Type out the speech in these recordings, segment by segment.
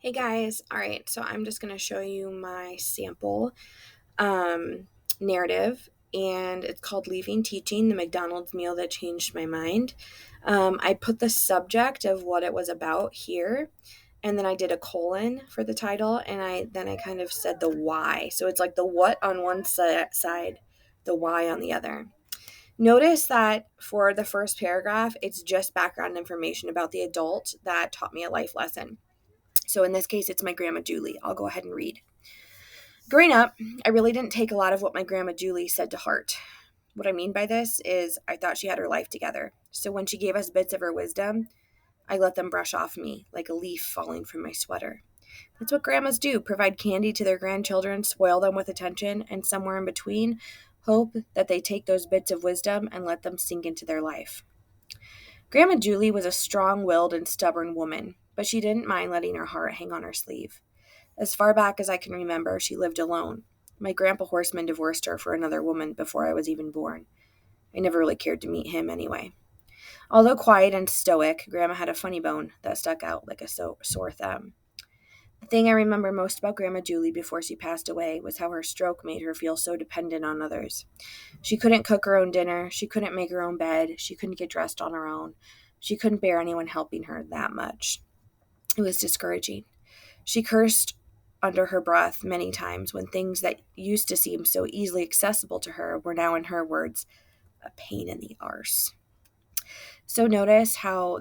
Hey guys, all right, so I'm just going to show you my sample um, narrative, and it's called Leaving Teaching, the McDonald's Meal That Changed My Mind. I put the subject of what it was about here, and then I did a colon for the title, and I kind of said the why. So it's like the what on one side, the why on the other. Notice that for the first paragraph, it's just background information about the adult that taught me a life lesson. So in this case, it's my Grandma Julie. I'll go ahead and read. Growing up, I really didn't take a lot of what my Grandma Julie said to heart. What I mean by this is I thought she had her life together. So when she gave us bits of her wisdom, I let them brush off me like a leaf falling from my sweater. That's what grandmas do, provide candy to their grandchildren, spoil them with attention, and somewhere in between, hope that they take those bits of wisdom and let them sink into their life. Grandma Julie was a strong-willed and stubborn woman, but she didn't mind letting her heart hang on her sleeve. As far back as I can remember, she lived alone. My grandpa Horseman divorced her for another woman before I was even born. I never really cared to meet him anyway. Although quiet and stoic, Grandma had a funny bone that stuck out like a sore thumb. The thing I remember most about Grandma Julie before she passed away was how her stroke made her feel so dependent on others. She couldn't cook her own dinner, she couldn't make her own bed, she couldn't get dressed on her own. She couldn't bear anyone helping her that much. It was discouraging. She cursed under her breath many times when things that used to seem so easily accessible to her were now, in her words, a pain in the arse. So notice how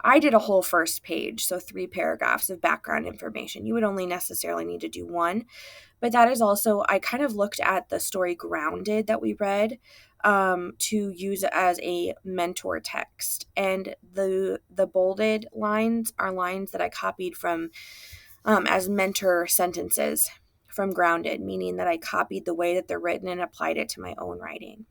I did a whole first page, so 3 paragraphs of background information. You would only necessarily need to do one, but that is also, I kind of looked at the story Grounded that we read to use it as a mentor text. And the bolded lines are lines that I copied from as mentor sentences from Grounded, meaning that I copied the way that they're written and applied it to my own writing.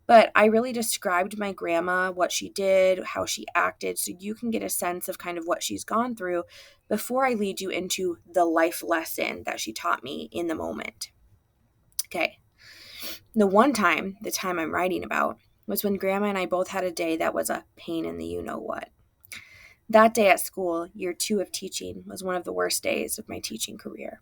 But I really described my grandma, what she did, how she acted, so you can get a sense of kind of what she's gone through before I lead you into the life lesson that she taught me in the moment. Okay. The time I'm writing about, was when Grandma and I both had a day that was a pain in the you-know-what. That day at school, year 2 of teaching, was one of the worst days of my teaching career.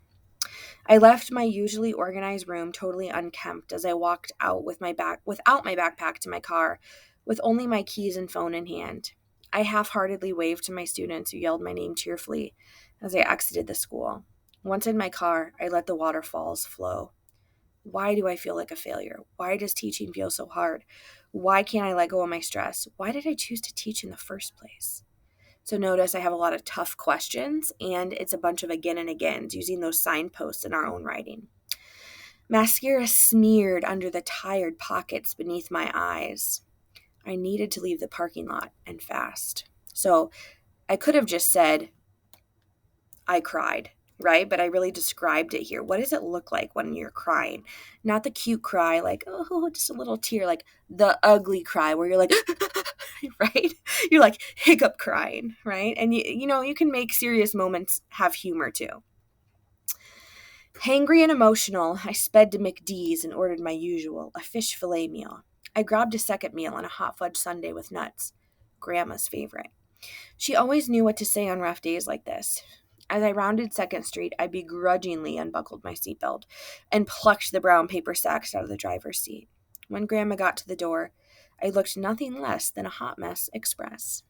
I left my usually organized room totally unkempt as I walked out without my backpack to my car, with only my keys and phone in hand. I half-heartedly waved to my students who yelled my name tearfully as I exited the school. Once in my car, I let the waterfalls flow. Why do I feel like a failure? Why does teaching feel so hard? Why can't I let go of my stress? Why did I choose to teach in the first place? So notice I have a lot of tough questions, and it's a bunch of again and agains using those signposts in our own writing. Mascara smeared under the tired pockets beneath my eyes. I needed to leave the parking lot, and fast. So I could have just said, I cried, right? But I really described it here. What does it look like when you're crying? Not the cute cry, like, oh, just a little tear, like the ugly cry where you're like, right? You're like hiccup crying, right? And you can make serious moments have humor too. Hangry and emotional, I sped to McD's and ordered my usual, a fish fillet meal. I grabbed a second meal and a hot fudge sundae with nuts, Grandma's favorite. She always knew what to say on rough days like this. As I rounded 2nd Street, I begrudgingly unbuckled my seatbelt and plucked the brown paper sacks out of the driver's seat. When Grandma got to the door, I looked nothing less than a hot mess express.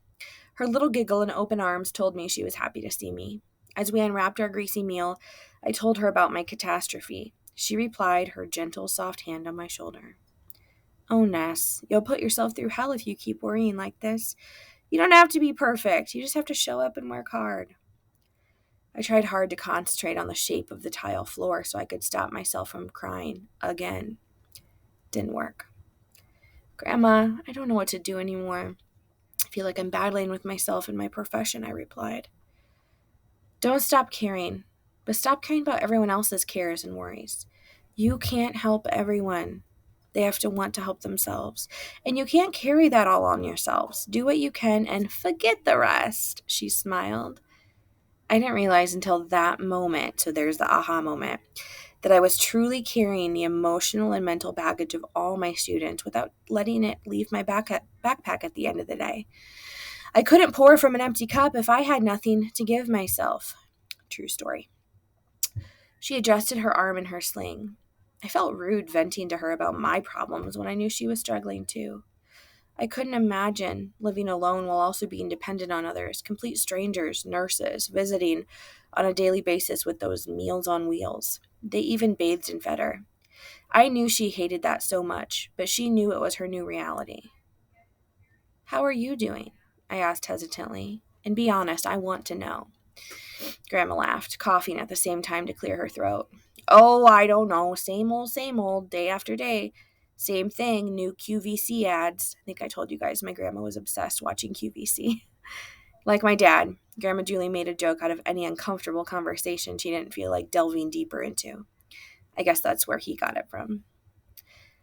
Her little giggle and open arms told me she was happy to see me. As we unwrapped our greasy meal, I told her about my catastrophe. She replied, her gentle, soft hand on my shoulder. Oh, Ness, you'll put yourself through hell if you keep worrying like this. You don't have to be perfect. You just have to show up and work hard. I tried hard to concentrate on the shape of the tile floor so I could stop myself from crying again. Didn't work. Grandma, I don't know what to do anymore. I feel like I'm battling with myself and my profession, I replied. Don't stop caring, but stop caring about everyone else's cares and worries. You can't help everyone. They have to want to help themselves. And you can't carry that all on yourselves. Do what you can and forget the rest, she smiled. I didn't realize until that moment, so there's the aha moment, that I was truly carrying the emotional and mental baggage of all my students without letting it leave my backpack at the end of the day. I couldn't pour from an empty cup if I had nothing to give myself. True story. She adjusted her arm in her sling. I felt rude venting to her about my problems when I knew she was struggling too. I couldn't imagine living alone while also being dependent on others, complete strangers, nurses, visiting on a daily basis with those meals on wheels. They even bathed and fed her. I knew she hated that so much, but she knew it was her new reality. How are you doing? I asked hesitantly. And be honest, I want to know. Grandma laughed, coughing at the same time to clear her throat. Oh, I don't know. Same old, day after day. Same thing, new QVC ads. I think I told you guys my grandma was obsessed watching QVC. Like my dad, Grandma Julie made a joke out of any uncomfortable conversation she didn't feel like delving deeper into. I guess that's where he got it from.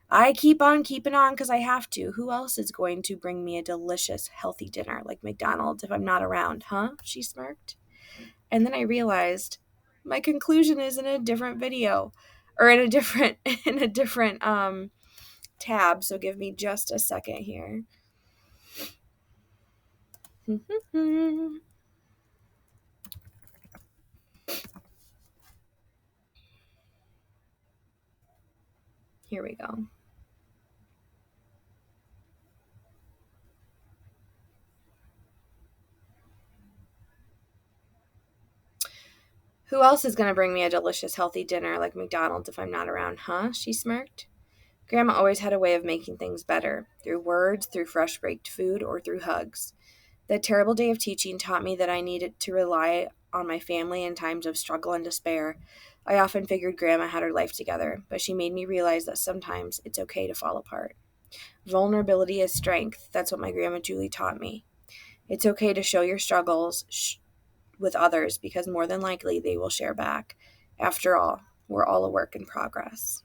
I keep on keeping on because I have to. Who else is going to bring me a delicious, healthy dinner like McDonald's if I'm not around, huh? She smirked. And then I realized my conclusion is in a different video or in a different tab. So give me just a second here. Here we go. Who else is going to bring me a delicious, healthy dinner like McDonald's if I'm not around, huh? She smirked. Grandma always had a way of making things better, through words, through fresh baked food, or through hugs. That terrible day of teaching taught me that I needed to rely on my family in times of struggle and despair. I often figured Grandma had her life together, but she made me realize that sometimes it's okay to fall apart. Vulnerability is strength. That's what my Grandma Julie taught me. It's okay to show your struggles with others because more than likely they will share back. After all, we're all a work in progress.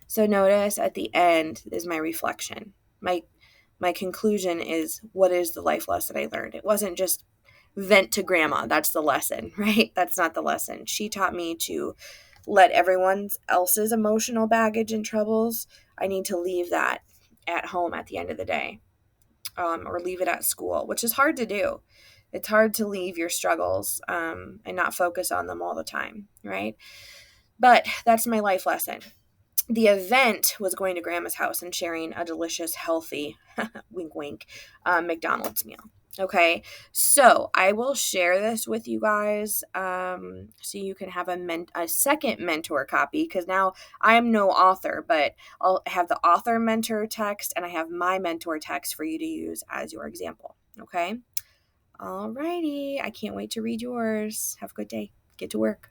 So notice at the end is my reflection. My conclusion is, what is the life lesson I learned? It wasn't just vent to grandma. That's the lesson, right? That's not the lesson. She taught me to let everyone else's emotional baggage and troubles, I need to leave that at home at the end of the day, or leave it at school, which is hard to do. It's hard to leave your struggles and not focus on them all the time, right? But that's my life lesson. The event was going to grandma's house and sharing a delicious, healthy, wink, wink, McDonald's meal. Okay, so I will share this with you guys so you can have a second mentor copy, because now I'm no author, but I'll have the author mentor text and I have my mentor text for you to use as your example. Okay, alrighty, I can't wait to read yours. Have a good day. Get to work.